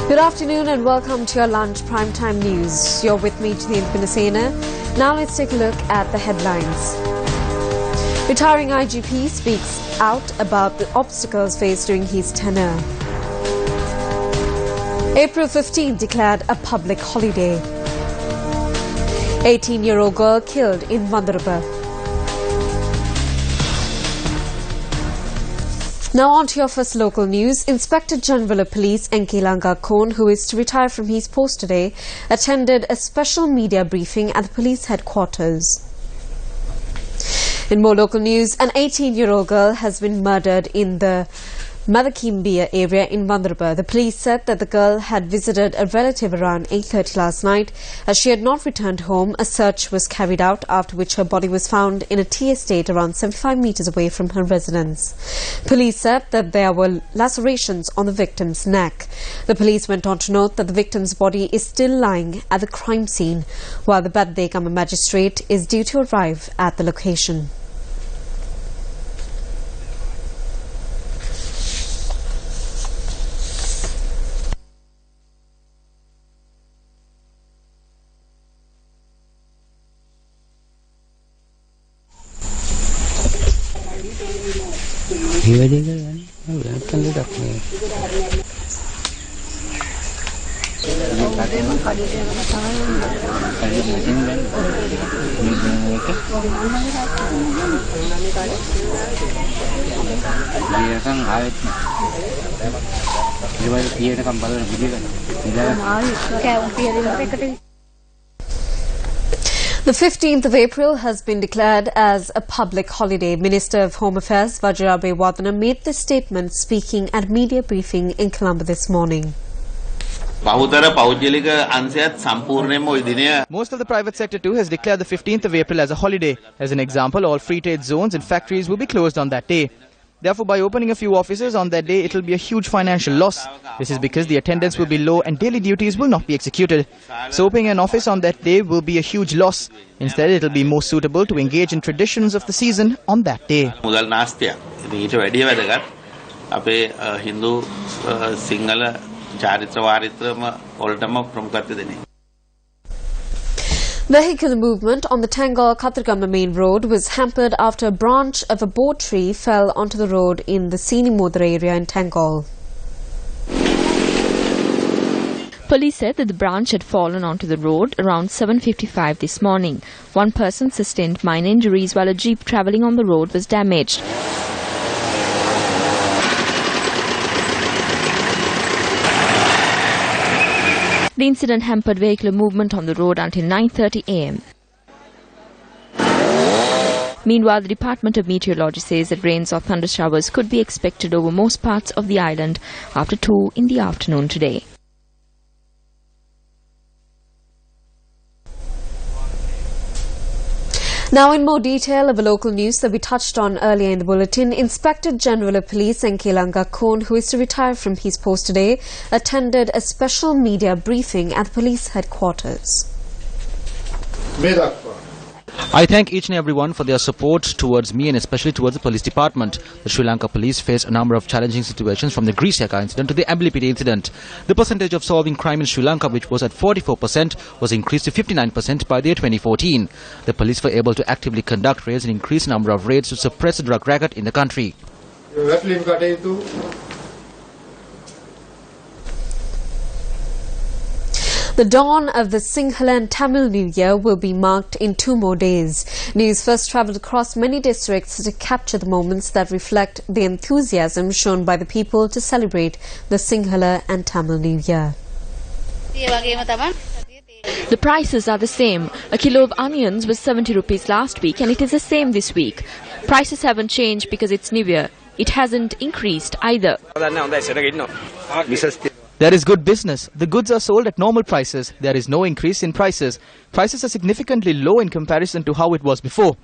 Good afternoon and welcome to your lunch primetime news. You're with me, Jadeen Pinasena. Now let's take a look at the headlines. Retiring IGP speaks out about the obstacles faced during his tenure. April 15 declared a public holiday. 18-year-old girl killed in Vandaraba. Now on to your first local news. Inspector General of Police Lanka, who is to retire from his post today, attended a special media briefing at the police headquarters. In more local news, an 18-year-old girl has been murdered in the Madakimbia area in Vandaraba. The police said that the girl had visited a relative around 8:30 last night. As she had not returned home, a search was carried out, after which her body was found in a tea estate around 75 metres away from her residence. Police said that there were lacerations on the victim's neck. The police went on to note that the victim's body is still lying at the crime scene, while the Baddegama magistrate is due to arrive at the location. The 15th of April has been declared as a public holiday. Minister of Home Affairs Vajrabe Wadana made this statement speaking at a media briefing in Colombo this morning. Most of the private sector too has declared the 15th of April as a holiday. As an example, all free trade zones and factories will be closed on that day. Therefore, by opening a few offices on that day, it will be a huge financial loss. This is because the attendance will be low and daily duties will not be executed. So opening an office on that day will be a huge loss. Instead, it will be more suitable to engage in traditions of the season on that day. Vehicular movement on the Tangol-Katragama main road was hampered after a branch of a boat tree fell onto the road in the Sinimodra area in Tangol. Police said that the branch had fallen onto the road around 7:55 this morning. One person sustained minor injuries while a jeep travelling on the road was damaged. The incident hampered vehicular movement on the road until 9:30 a.m. Meanwhile, the Department of Meteorology says that rains or thunder showers could be expected over most parts of the island after 2 in the afternoon today. Now in more detail of a local news that we touched on earlier in the bulletin, Inspector General of Police Lanka, who is to retire from his post today, attended a special media briefing at the police headquarters. I thank each and everyone for their support towards me and especially towards the police department. The Sri Lanka police face a number of challenging situations, from the Griseka incident to the Amblipiti incident. The percentage of solving crime in Sri Lanka, which was at 44%, was increased to 59% by the year 2014. The police were able to actively conduct raids and increase the number of raids to suppress the drug racket in the country. The dawn of the Sinhala and Tamil New Year will be marked in 2 more days. Newsfirst travelled across many districts to capture the moments that reflect the enthusiasm shown by the people to celebrate the Sinhala and Tamil New Year. The prices are the same. A kilo of onions was 70 rupees last week and it is the same this week. Prices haven't changed because it's New Year. It hasn't increased either. There is good business. The goods are sold at normal prices. There is no increase in prices. Prices are significantly low in comparison to how it was before.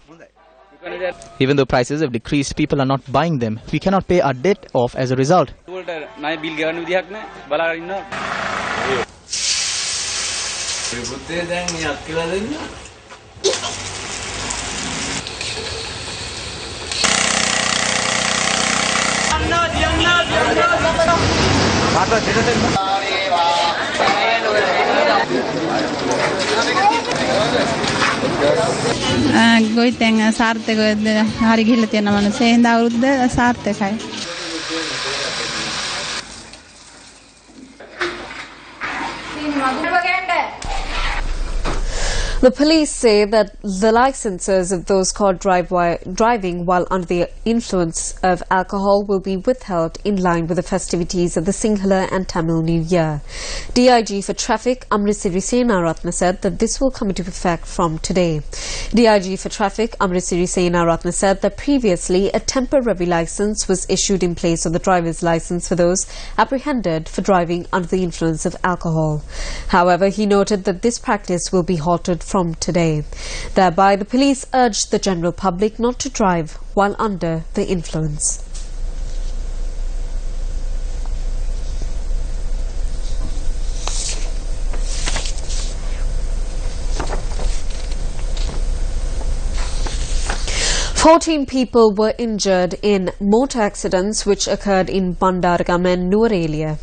Even though prices have decreased, people are not buying them. We cannot pay our debt off as a result. ගොවිතැන් සාර්ථකව හරි ගිහිල්ලා තියෙන මනුස්සය හින්දා අවුරුද්ද සාර්ථකයි. The police say that the licenses of those caught driving while under the influence of alcohol will be withheld in line with the festivities of the Sinhala and Tamil New Year. DIG for Traffic Amritsari Senaratne said that this will come into effect from today. DIG for Traffic Amritsari Senaratne said that previously a temporary license was issued in place of the driver's license for those apprehended for driving under the influence of alcohol. However, he noted that this practice will be halted from today. Thereby, the police urged the general public not to drive while under the influence. Fourteen people were injured in motor accidents which occurred in Bandaragama and Nuwara.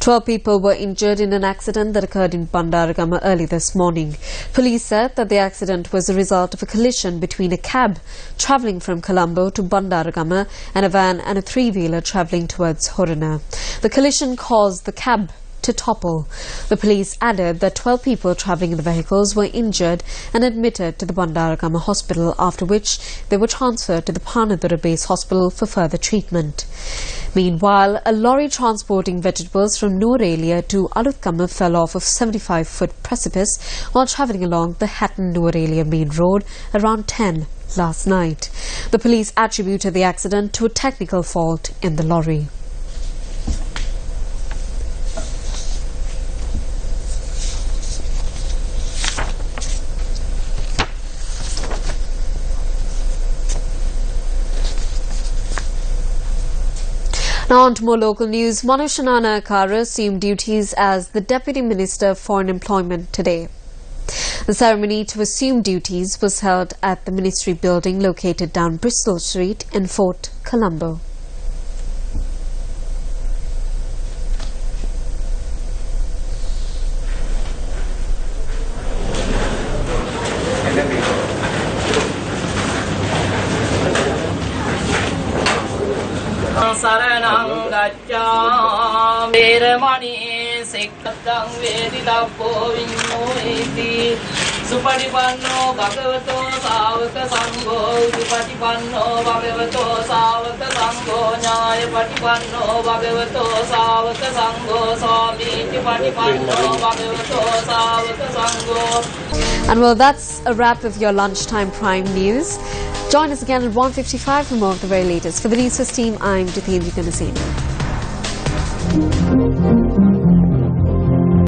12 people were injured in an accident that occurred in Bandaragama early this morning. Police said that the accident was a result of a collision between a cab travelling from Colombo to Bandaragama and a van and a three-wheeler travelling towards Horana. The collision caused the cab to topple. The police added that 12 people travelling in the vehicles were injured and admitted to the Bandaragama hospital, after which they were transferred to the Panadura base hospital for further treatment. Meanwhile, a lorry transporting vegetables from Nuwara to Aluthkama fell off a 75-foot precipice while travelling along the Hatton-Nuwara main road around 10 last night. The police attributed the accident to a technical fault in the lorry. Now on to more local news. Manushanana Akara assumed duties as the Deputy Minister for Employment today. The ceremony to assume duties was held at the Ministry building located down Bristol Street in Fort Colombo. Saranang gaccham veramani sikkhatam veditappo vinnoiti supadipanno bhagavato savaka sangho supadipanno bhagavato savaka sangho nyaya patipanno bhagavato savaka sangho swamiti patipanno bhagavato savaka sangho. And well, that's a wrap of your lunchtime prime news. Join us again at 1:55 for more of the very latest. For the News1st team, I'm Jitendra Kanasena.